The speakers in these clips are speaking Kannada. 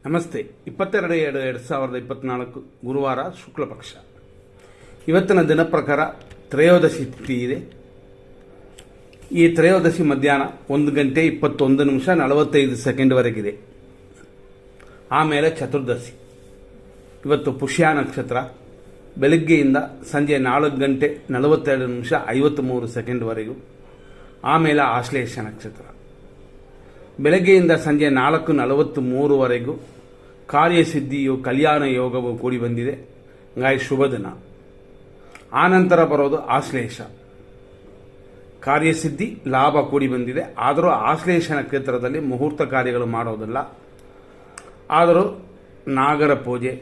ನಮಸ್ತೆ. 22/2/2024 ಗುರುವಾರ ಶುಕ್ಲ ಪಕ್ಷ. ಇವತ್ತಿನ ದಿನ ಪ್ರಕಾರ ತ್ರಯೋದಶಿ ತಿಥಿ ಇದೆ. ಈ ತ್ರಯೋದಶಿ ಮಧ್ಯಾಹ್ನ 1:21:45 ಆಮೇಲೆ ಚತುರ್ದಶಿ. ಇವತ್ತು ಪುಷ್ಯ ನಕ್ಷತ್ರ ಬೆಳಗ್ಗೆಯಿಂದ ಸಂಜೆ 4:42:53 ಆಮೇಲೆ ಆಶ್ಲೇಷ ನಕ್ಷತ್ರ ಬೆಳಗ್ಗೆಯಿಂದ ಸಂಜೆ 4:43 ಕಾರ್ಯಸಿದ್ಧಿಯು ಕಲ್ಯಾಣ ಯೋಗವು ಕೂಡಿ ಬಂದಿದೆ. ಹಾಗಾಗಿ ಶುಭ ದಿನ. ಆನಂತರ ಬರೋದು ಆಶ್ಲೇಷ. ಕಾರ್ಯಸಿದ್ಧಿ ಲಾಭ ಕೂಡಿ ಬಂದಿದೆ. ಆದರೂ ಆಶ್ಲೇಷ ನಕ್ಷತ್ರದಲ್ಲಿ ಮುಹೂರ್ತ ಕಾರ್ಯಗಳು ಮಾಡೋದಿಲ್ಲ. ಆದರೂ ನಾಗರ ಪೂಜೆ,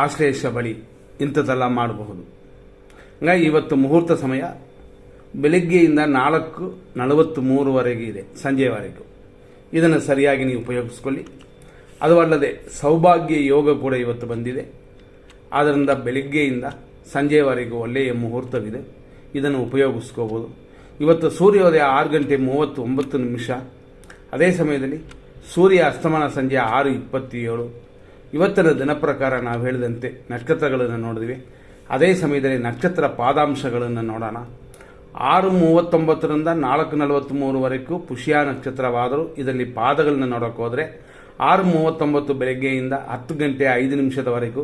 ಆಶ್ಲೇಷ ಬಳಿ ಇಂಥದ್ದೆಲ್ಲ ಮಾಡಬಹುದು. ಹಾಗಾಗಿ ಇವತ್ತು ಮುಹೂರ್ತ ಸಮಯ ಬೆಳಗ್ಗೆಯಿಂದ 4:43 ಇದೆ, ಸಂಜೆವರೆಗೂ. ಇದನ್ನು ಸರಿಯಾಗಿ ನೀವು ಉಪಯೋಗಿಸ್ಕೊಳ್ಳಿ. ಅದು ಅಲ್ಲದೆ ಸೌಭಾಗ್ಯ ಯೋಗ ಕೂಡ ಇವತ್ತು ಬಂದಿದೆ. ಆದ್ದರಿಂದ ಬೆಳಗ್ಗೆಯಿಂದ ಸಂಜೆವರೆಗೂ ಒಳ್ಳೆಯ ಮುಹೂರ್ತವಿದೆ. ಇದನ್ನು ಉಪಯೋಗಿಸ್ಕೋಬೋದು. ಇವತ್ತು ಸೂರ್ಯೋದಯ 6:39. ಅದೇ ಸಮಯದಲ್ಲಿ ಸೂರ್ಯ ಅಸ್ತಮಾನ ಸಂಜೆ 6:27. ಇವತ್ತಿನ ದಿನ ಪ್ರಕಾರ ನಾವು ಹೇಳಿದಂತೆ ನಕ್ಷತ್ರಗಳನ್ನು ನೋಡಿದ್ವಿ. ಅದೇ ಸಮಯದಲ್ಲಿ ನಕ್ಷತ್ರ ಪಾದಾಂಶಗಳನ್ನು ನೋಡೋಣ. 6:39 4:43 ಪುಷ್ಯ ನಕ್ಷತ್ರವಾದರೂ ಇದರಲ್ಲಿ ಪಾದಗಳನ್ನು ನೋಡೋಕೆ ಹೋದರೆ 6:39 ಬೆಳಗ್ಗೆಯಿಂದ 10:05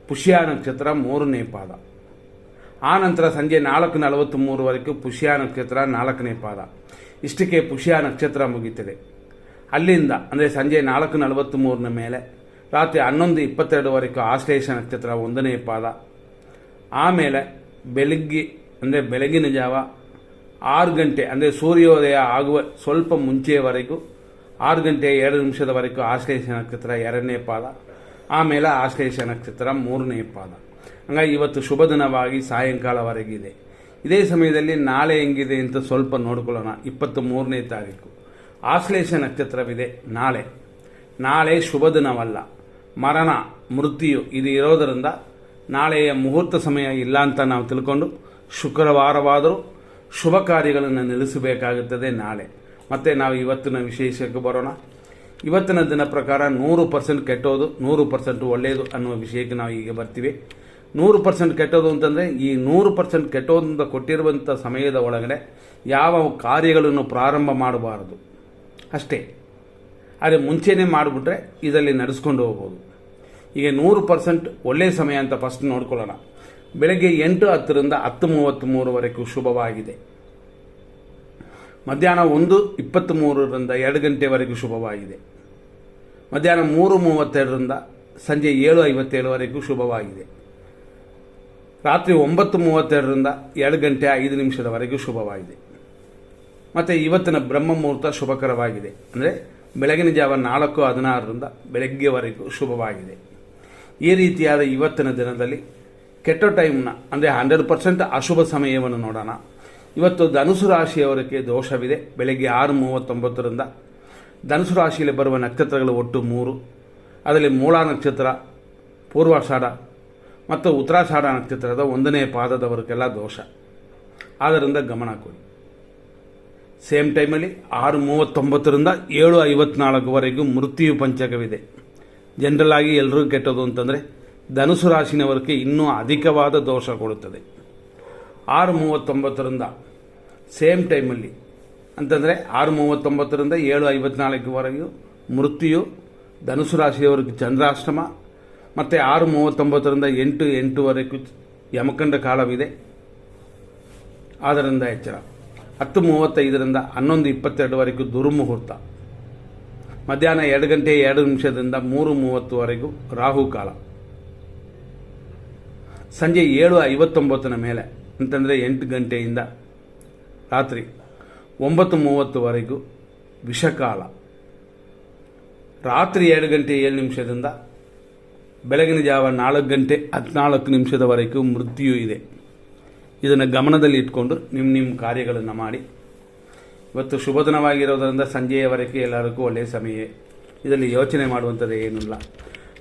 ಪುಷ್ಯ ನಕ್ಷತ್ರ 3ನೇ ಪಾದ. ಆ ನಂತರ ಸಂಜೆ 4:43 ಪುಷ್ಯ ನಕ್ಷತ್ರ 4ನೇ ಪಾದ. ಇಷ್ಟಕ್ಕೆ ಪುಷ್ಯ ನಕ್ಷತ್ರ ಮುಗಿಯುತ್ತದೆ. ಅಲ್ಲಿಂದ ಅಂದರೆ ಸಂಜೆ 4:43 ಮೇಲೆ ರಾತ್ರಿ 11:22 ಆಶ್ಲೇಷ ನಕ್ಷತ್ರ 1ನೇ ಪಾದ. ಆಮೇಲೆ ಬೆಳಗಿನ ಜಾವ 6 ಗಂಟೆ ಅಂದರೆ ಸೂರ್ಯೋದಯ ಆಗುವ ಸ್ವಲ್ಪ ಮುಂಚೆವರೆಗೂ 6:02 ಆಶ್ಲೇಷ ನಕ್ಷತ್ರ 2ನೇ ಪಾದ. ಆಮೇಲೆ ಆಶ್ಲೇಷ ನಕ್ಷತ್ರ 3ನೇ ಪಾದ. ಹಾಗಾಗಿ ಇವತ್ತು ಶುಭ ದಿನವಾಗಿ ಸಾಯಂಕಾಲವರೆಗಿದೆ. ಇದೇ ಸಮಯದಲ್ಲಿ ನಾಳೆ ಹೆಂಗಿದೆ ಅಂತ ಸ್ವಲ್ಪ ನೋಡ್ಕೊಳ್ಳೋಣ. 23ನೇ ತಾರೀಕು ಆಶ್ಲೇಷ ನಕ್ಷತ್ರವಿದೆ. ನಾಳೆ ಶುಭ ದಿನವಲ್ಲ, ಮರಣ ಮೃತ್ಯು ಇದು ಇರೋದರಿಂದ ನಾಳೆಯ ಮುಹೂರ್ತ ಸಮಯ ಇಲ್ಲ ಅಂತ ನಾವು ತಿಳ್ಕೊಂಡು ಶುಕ್ರವಾರವಾದರೂ ಶುಭ ಕಾರ್ಯಗಳನ್ನು ನಿಲ್ಲಿಸಬೇಕಾಗುತ್ತದೆ ನಾಳೆ. ಮತ್ತೆ ನಾವು ಇವತ್ತಿನ ವಿಶೇಷಕ್ಕೆ ಬರೋಣ. ಇವತ್ತಿನ ದಿನ ಪ್ರಕಾರ 100% ಕೆಟ್ಟೋದು, 100% ಒಳ್ಳೆಯದು ಅನ್ನುವ ವಿಷಯಕ್ಕೆ ನಾವು ಈಗ ಬರ್ತೀವಿ. 100% ಕೆಟ್ಟೋದು ಅಂತಂದರೆ ಈ 100% ಕೆಟ್ಟೋದಂತ ಕೊಟ್ಟಿರುವಂಥ ಸಮಯದ ಒಳಗಡೆ ಯಾವ ಕಾರ್ಯಗಳನ್ನು ಪ್ರಾರಂಭ ಮಾಡಬಾರದು ಅಷ್ಟೇ. ಆದರೆ ಮುಂಚೆನೇ ಮಾಡಿಬಿಟ್ರೆ ಇದರಲ್ಲಿ ನಡೆಸ್ಕೊಂಡು ಹೋಗ್ಬೋದು. ಈಗ 100% ಒಳ್ಳೆಯ ಸಮಯ ಅಂತ ಫಸ್ಟ್ ನೋಡ್ಕೊಳ್ಳೋಣ. ಬೆಳಗ್ಗೆ 8:10 10:33 ಶುಭವಾಗಿದೆ. ಮಧ್ಯಾಹ್ನ 1:23 2 ಗಂಟೆವರೆಗೂ ಶುಭವಾಗಿದೆ. ಮಧ್ಯಾಹ್ನ 3:32 ಸಂಜೆ 7:57 ಶುಭವಾಗಿದೆ. ರಾತ್ರಿ 9:32 2:05 ಶುಭವಾಗಿದೆ. ಮತ್ತು ಇವತ್ತಿನ ಬ್ರಹ್ಮ ಮುಹೂರ್ತ ಶುಭಕರವಾಗಿದೆ. ಅಂದರೆ ಬೆಳಗಿನ ಜಾವ 4:16 ಬೆಳಗ್ಗೆವರೆಗೂ ಶುಭವಾಗಿದೆ. ಈ ರೀತಿಯಾದ ಇವತ್ತಿನ ದಿನದಲ್ಲಿ ಕೆಟ್ಟ ಟೈಮ್ನ ಅಂದರೆ 100% ಅಶುಭ ಸಮಯವನ್ನು ನೋಡೋಣ. ಇವತ್ತು ಧನುಸು ರಾಶಿಯವರಿಗೆ ದೋಷವಿದೆ. ಬೆಳಗ್ಗೆ 6:39 ಧನುಸು ರಾಶಿಯಲ್ಲಿ ಬರುವ ನಕ್ಷತ್ರಗಳು ಒಟ್ಟು 3. ಅದರಲ್ಲಿ ಮೂಲ ನಕ್ಷತ್ರ, ಪೂರ್ವಾಷಾಢ ಮತ್ತು ಉತ್ತರಾಷಾಢ ನಕ್ಷತ್ರದ 1ನೇ ಪಾದದವರಿಗೆಲ್ಲ ದೋಷ. ಆದ್ದರಿಂದ ಗಮನ ಕೊಡಿ. ಸೇಮ್ ಟೈಮಲ್ಲಿ 6:39 7:54 ಮೃತ್ಯು ಪಂಚಕವಿದೆ. ಜನರಲ್ ಆಗಿ ಎಲ್ಲರೂ ಕೆಟ್ಟದು ಅಂತಂದರೆ ಧನುಸು ರಾಶಿನವರಿಗೆ ಇನ್ನೂ ಅಧಿಕವಾದ ದೋಷ ಕೊಡುತ್ತದೆ. 6:39 ಸೇಮ್ ಟೈಮಲ್ಲಿ ಅಂತಂದರೆ 6:39 7:54 ಮೃತ್ಯು ಧನುಸು ರಾಶಿಯವರಿಗೆ ಚಂದ್ರಾಷ್ಟಮ. ಮತ್ತು 6:39 8:08 ಯಮಕಂಡ ಕಾಲವಿದೆ. ಆದ್ದರಿಂದ ಎಚ್ಚರ. 10:35 11:22 ದುರ್ಮುಹೂರ್ತ. ಮಧ್ಯಾಹ್ನ 2:02 3:30 ರಾಹುಕಾಲ. ಸಂಜೆ 7:59 ಮೇಲೆ ಅಂತಂದರೆ 8 ಗಂಟೆಯಿಂದ ರಾತ್ರಿ 9:30 ವಿಷಕಾಲ. ರಾತ್ರಿ 2:07 ಬೆಳಗಿನ ಜಾವ 4:14 ಮೃತ್ಯು ಇದೆ. ಇದನ್ನು ಗಮನದಲ್ಲಿ ಇಟ್ಕೊಂಡು ನಿಮ್ಮ ಕಾರ್ಯಗಳನ್ನು ಮಾಡಿ. ಇವತ್ತು ಶುಭ ದಿನವಾಗಿರೋದರಿಂದ ಸಂಜೆಯವರೆಗೆ ಎಲ್ಲರಿಗೂ ಒಳ್ಳೆಯ ಸಮಯ. ಇದರಲ್ಲಿ ಯೋಚನೆ ಮಾಡುವಂಥದ್ದು ಏನಿಲ್ಲ.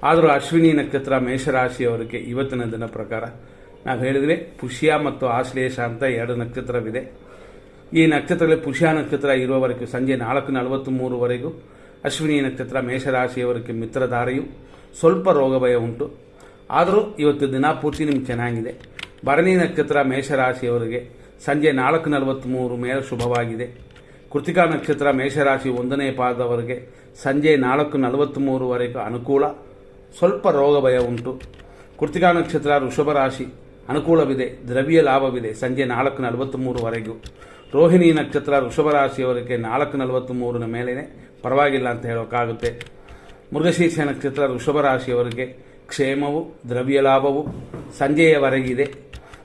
ಆದರೂ ಅಶ್ವಿನಿ ನಕ್ಷತ್ರ ಮೇಷರಾಶಿಯವರಿಗೆ ಇವತ್ತಿನ ದಿನ ಪ್ರಕಾರ ನಾವು ಹೇಳಿದ್ವಿ ಪುಷ್ಯ ಮತ್ತು ಆಶ್ಲೇಷ ಅಂತ 2 ನಕ್ಷತ್ರವಿದೆ. ಈ ನಕ್ಷತ್ರದಲ್ಲಿ ಪುಷ್ಯ ನಕ್ಷತ್ರ ಇರುವವರೆಗೂ ಸಂಜೆ 4:43 ಅಶ್ವಿನಿ ನಕ್ಷತ್ರ ಮೇಷರಾಶಿಯವರಿಗೆ ಮಿತ್ರಧಾರೆಯು ಸ್ವಲ್ಪ ರೋಗ ಭಯ ಉಂಟು. ಆದರೂ ಇವತ್ತು ದಿನ ಪೂರ್ತಿ ನಿಮ್ಗೆ ಚೆನ್ನಾಗಿದೆ. ಭರಣಿ ನಕ್ಷತ್ರ ಮೇಷರಾಶಿಯವರಿಗೆ ಸಂಜೆ 4:43 ಮೇಲೆ ಶುಭವಾಗಿದೆ. ಕೃತಿಕಾ ನಕ್ಷತ್ರ ಮೇಷರಾಶಿ 1ನೇ ಪಾದದವರೆಗೆ ಸಂಜೆ 4:43ವರೆಗೂ ಅನುಕೂಲ, ಸ್ವಲ್ಪ ರೋಗ ಭಯ ಉಂಟು. ಕೃತಿಕಾ ನಕ್ಷತ್ರ ವೃಷಭ ರಾಶಿ ಅನುಕೂಲವಿದೆ, ದ್ರವ್ಯ ಲಾಭವಿದೆ ಸಂಜೆ 4:43ವರೆಗೂ. ರೋಹಿಣಿ ನಕ್ಷತ್ರ ವೃಷಭ ರಾಶಿಯವರಿಗೆ 4:43 ಮೇಲೇ ಪರವಾಗಿಲ್ಲ ಅಂತ ಹೇಳೋಕ್ಕಾಗುತ್ತೆ. ಮೃಗಶೀರ್ಷ ನಕ್ಷತ್ರ ವೃಷಭ ರಾಶಿಯವರಿಗೆ ಕ್ಷೇಮವು, ದ್ರವ್ಯ ಲಾಭವು ಸಂಜೆಯವರೆಗಿದೆ.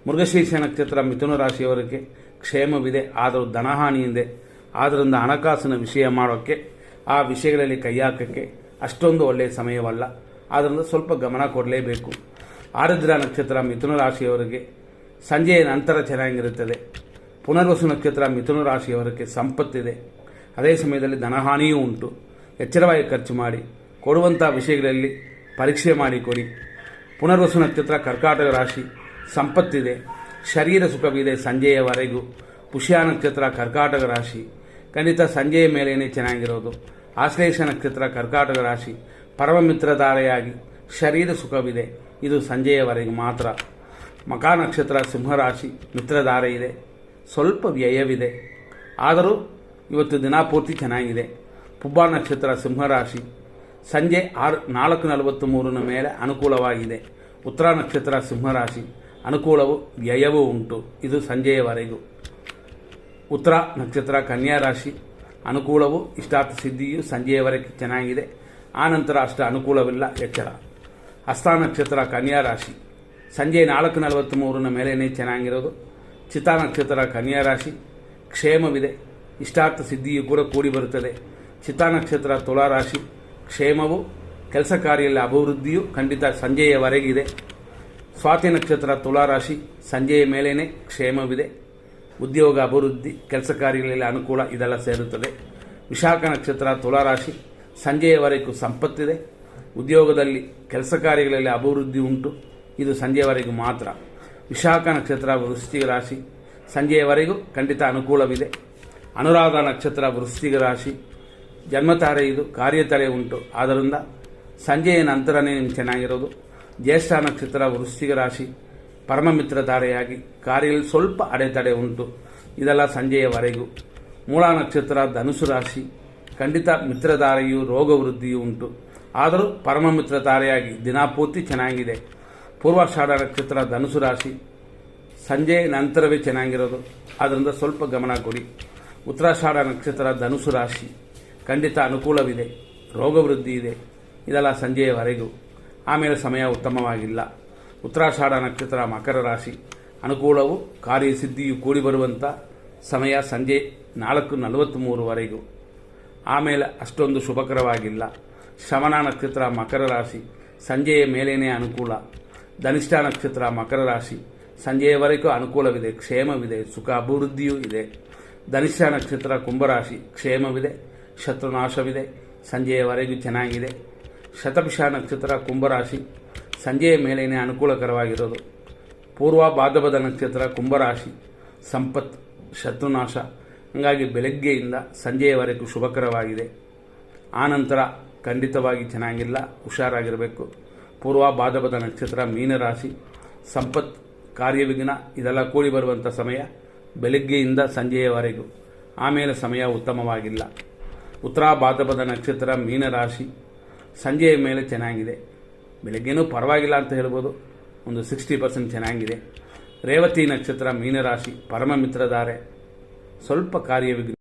ಮೃಗಶೀರ್ಷ ನಕ್ಷತ್ರ ಮಿಥುನ ರಾಶಿಯವರಿಗೆ ಕ್ಷೇಮವಿದೆ, ಆದರೂ ಧನಹಾನಿಯಿದೆ. ಆದ್ದರಿಂದ ಹಣಕಾಸಿನ ವಿಷಯ ಮಾಡೋಕ್ಕೆ, ಆ ವಿಷಯಗಳಲ್ಲಿ ಕೈ ಹಾಕೋಕ್ಕೆ ಅಷ್ಟೊಂದು ಒಳ್ಳೆಯ ಸಮಯವಲ್ಲ. ಆದ್ದರಿಂದ ಸ್ವಲ್ಪ ಗಮನ ಕೊಡಲೇಬೇಕು. ಆರುದ್ರ ನಕ್ಷತ್ರ ಮಿಥುನ ರಾಶಿಯವರಿಗೆ ಸಂಜೆಯ ನಂತರ ಚೆನ್ನಾಗಿರುತ್ತದೆ. ಪುನರ್ವಸು ನಕ್ಷತ್ರ ಮಿಥುನ ರಾಶಿಯವರಿಗೆ ಸಂಪತ್ತಿದೆ, ಅದೇ ಸಮಯದಲ್ಲಿ ಧನಹಾನಿಯೂ ಉಂಟು. ಎಚ್ಚರವಾಗಿ ಖರ್ಚು ಮಾಡಿ, ಕೊಡುವಂಥ ವಿಷಯಗಳಲ್ಲಿ ಪರೀಕ್ಷೆ ಮಾಡಿಕೊಡಿ. ಪುನರ್ವಸು ನಕ್ಷತ್ರ ಕರ್ಕಾಟಕ ರಾಶಿ ಸಂಪತ್ತಿದೆ, ಶರೀರ ಸುಖವಿದೆ ಸಂಜೆಯವರೆಗೂ. ಪುಷ್ಯ ನಕ್ಷತ್ರ ಕರ್ಕಾಟಕ ರಾಶಿ ಖಂಡಿತ ಸಂಜೆಯ ಮೇಲೇನೆ ಚೆನ್ನಾಗಿರೋದು. ಆಶ್ಲೇಷ ನಕ್ಷತ್ರ ಕರ್ಕಾಟಕ ರಾಶಿ ಪರಮ ಮಿತ್ರಧಾರೆಯಾಗಿ ಶರೀರ ಸುಖವಿದೆ, ಇದು ಸಂಜೆಯವರೆಗೆ ಮಾತ್ರ. ಮಕಾ ನಕ್ಷತ್ರ ಸಿಂಹರಾಶಿ ಮಿತ್ರಧಾರೆ ಇದೆ, ಸ್ವಲ್ಪ ವ್ಯಯವಿದೆ, ಆದರೂ ಇವತ್ತು ದಿನ ಪೂರ್ತಿ ಚೆನ್ನಾಗಿದೆ. ಪುಬ್ಬ ನಕ್ಷತ್ರ ಸಿಂಹರಾಶಿ ಸಂಜೆ 4:43 ಮೇಲೆ ಅನುಕೂಲವಾಗಿದೆ. ಉತ್ತರ ನಕ್ಷತ್ರ ಸಿಂಹರಾಶಿ ಅನುಕೂಲವು, ವ್ಯಯವೂ ಉಂಟು, ಇದು ಸಂಜೆಯವರೆಗೂ. ಉತ್ತರ ನಕ್ಷತ್ರ ಕನ್ಯಾ ರಾಶಿ ಅನುಕೂಲವು, ಇಷ್ಟಾರ್ಥ ಸಿದ್ಧಿಯು ಸಂಜೆಯವರೆಗೆ ಚೆನ್ನಾಗಿದೆ. ಆನಂತರ ಅಷ್ಟು ಅನುಕೂಲವಿಲ್ಲ, ಎಚ್ಚರ. ಹಸ್ತ ನಕ್ಷತ್ರ ಕನ್ಯಾ ರಾಶಿ ಸಂಜೆ 4:43 ಮೇಲೇ ಚೆನ್ನಾಗಿರೋದು. ಚಿತಾ ನಕ್ಷತ್ರ ಕನ್ಯಾ ರಾಶಿ ಕ್ಷೇಮವಿದೆ, ಇಷ್ಟಾರ್ಥ ಸಿದ್ಧಿಯು ಕೂಡ ಕೂಡಿ ಬರುತ್ತದೆ. ಚಿತಾ ನಕ್ಷತ್ರ ತುಲಾ ರಾಶಿ ಕ್ಷೇಮವು, ಕೆಲಸ ಕಾರ್ಯದಲ್ಲಿ ಅಭಿವೃದ್ಧಿಯು ಖಂಡಿತ ಸಂಜೆಯವರೆಗಿದೆ. ಸ್ವಾತಿ ನಕ್ಷತ್ರ ತುಲಾ ರಾಶಿ ಸಂಜೆಯ ಮೇಲೇ ಕ್ಷೇಮವಿದೆ, ಉದ್ಯೋಗ ಅಭಿವೃದ್ಧಿ, ಕೆಲಸ ಕಾರ್ಯಗಳಲ್ಲಿ ಅನುಕೂಲ ಇದೆಲ್ಲ ಸೇರುತ್ತದೆ. ವಿಶಾಖ ನಕ್ಷತ್ರ ತುಲಾ ರಾಶಿ ಸಂಜೆಯವರೆಗೂ ಸಂಪತ್ತಿದೆ, ಉದ್ಯೋಗದಲ್ಲಿ ಕೆಲಸ ಕಾರ್ಯಗಳಲ್ಲಿ ಅಭಿವೃದ್ಧಿ ಉಂಟು, ಇದು ಸಂಜೆಯವರೆಗೂ ಮಾತ್ರ. ವಿಶಾಖ ನಕ್ಷತ್ರ ವೃಶ್ಚಿಕ ರಾಶಿ ಸಂಜೆಯವರೆಗೂ ಖಂಡಿತ ಅನುಕೂಲವಿದೆ. ಅನುರಾಧ ನಕ್ಷತ್ರ ವೃಶ್ಚಿಕ ರಾಶಿ ಜನ್ಮತಾರೆ, ಇದು ಕಾರ್ಯತಡೆ ಉಂಟು, ಆದ್ದರಿಂದ ಸಂಜೆಯ ನಂತರನೇ ನಿಮ್ಗೆ ಚೆನ್ನಾಗಿರೋದು. ಜ್ಯೇಷ್ಠ ನಕ್ಷತ್ರ ವೃಶ್ಚಿಕ ರಾಶಿ ಪರಮ ಮಿತ್ರಧಾರೆಯಾಗಿ ಕಾರ್ಯದಲ್ಲಿ ಸ್ವಲ್ಪ ಅಡೆತಡೆ ಉಂಟು, ಇದೆಲ್ಲ ಸಂಜೆಯವರೆಗೂ. ಮೂಲ ನಕ್ಷತ್ರ ಧನುಸು ರಾಶಿ ಖಂಡಿತ ಮಿತ್ರಧಾರೆಯು ರೋಗ ವೃದ್ಧಿಯೂ ಉಂಟು, ಆದರೂ ಪರಮ ಮಿತ್ರಧಾರೆಯಾಗಿ ದಿನಪೂರ್ತಿ ಚೆನ್ನಾಗಿದೆ. ಪೂರ್ವಾಷಾಢ ನಕ್ಷತ್ರ ಧನುಸು ರಾಶಿ ಸಂಜೆ ನಂತರವೇ ಚೆನ್ನಾಗಿರೋದು, ಆದ್ದರಿಂದ ಸ್ವಲ್ಪ ಗಮನ ಕೊಡಿ. ಉತ್ತರಾಷಾಢ ನಕ್ಷತ್ರ ಧನುಸು ರಾಶಿ ಖಂಡಿತ ಅನುಕೂಲವಿದೆ, ರೋಗ ವೃದ್ಧಿ ಇದೆ, ಇದೆಲ್ಲ ಸಂಜೆಯವರೆಗೂ. ಆಮೇಲೆ ಸಮಯ ಉತ್ತಮವಾಗಿಲ್ಲ. ಉತ್ತರಾಷಾಢ ನಕ್ಷತ್ರ ಮಕರ ರಾಶಿ ಅನುಕೂಲವು, ಕಾರ್ಯಸಿದ್ಧಿಯು ಕೂಡಿ ಬರುವಂಥ ಸಮಯ ಸಂಜೆ 4:43ವರೆಗೂ. ಆಮೇಲೆ ಅಷ್ಟೊಂದು ಶುಭಕರವಾಗಿಲ್ಲ. ಶ್ರವಣ ನಕ್ಷತ್ರ ಮಕರ ರಾಶಿ ಸಂಜೆಯ ಮೇಲೇನೇ ಅನುಕೂಲ. ಧನಿಷ್ಠ ನಕ್ಷತ್ರ ಮಕರ ರಾಶಿ ಸಂಜೆಯವರೆಗೂ ಅನುಕೂಲವಿದೆ, ಕ್ಷೇಮವಿದೆ, ಸುಖ ಅಭಿವೃದ್ಧಿಯೂ ಇದೆ. ಧನಿಷ್ಠ ನಕ್ಷತ್ರ ಕುಂಭರಾಶಿ ಕ್ಷೇಮವಿದೆ, ಶತ್ರುನಾಶವಿದೆ, ಸಂಜೆಯವರೆಗೂ ಚೆನ್ನಾಗಿದೆ. ಶತಭಿಷ ನಕ್ಷತ್ರ ಕುಂಭರಾಶಿ ಸಂಜೆಯ ಮೇಲೇನೆ ಅನುಕೂಲಕರವಾಗಿರೋದು. ಪೂರ್ವ ಭಾದ್ರಪದ ನಕ್ಷತ್ರ ಕುಂಭರಾಶಿ ಸಂಪತ್, ಶತ್ರುನಾಶ, ಹಾಗಾಗಿ ಬೆಳಗ್ಗೆಯಿಂದ ಸಂಜೆಯವರೆಗೂ ಶುಭಕರವಾಗಿದೆ. ಆನಂತರ ಖಂಡಿತವಾಗಿ ಚೆನ್ನಾಗಿಲ್ಲ, ಹುಷಾರಾಗಿರಬೇಕು. ಪೂರ್ವ ಭಾದ್ರಪದ ನಕ್ಷತ್ರ ಮೀನರಾಶಿ ಸಂಪತ್, ಕಾರ್ಯವಿಘ್ನ ಇದೆಲ್ಲ ಕೂಡಿ ಬರುವಂಥ ಸಮಯ ಬೆಳಗ್ಗೆಯಿಂದ ಸಂಜೆಯವರೆಗೂ. ಆಮೇಲೆ ಸಮಯ ಉತ್ತಮವಾಗಿಲ್ಲ. ಉತ್ತರ ಭಾದ್ರಪದ ನಕ್ಷತ್ರ ಮೀನರಾಶಿ ಸಂಜೆಯ ಮೇಲೆ ಚೆನ್ನಾಗಿದೆ, ಬೆಳಗ್ಗೆನೂ ಪರವಾಗಿಲ್ಲ ಅಂತ ಹೇಳ್ಬೋದು, ಒಂದು 60% ಚೆನ್ನಾಗಿದೆ. ರೇವತಿ ನಕ್ಷತ್ರ ಮೀನರಾಶಿ ಪರಮ ಮಿತ್ರಧಾರೆ ಸ್ವಲ್ಪ ಕಾರ್ಯವಿಘ್ನ.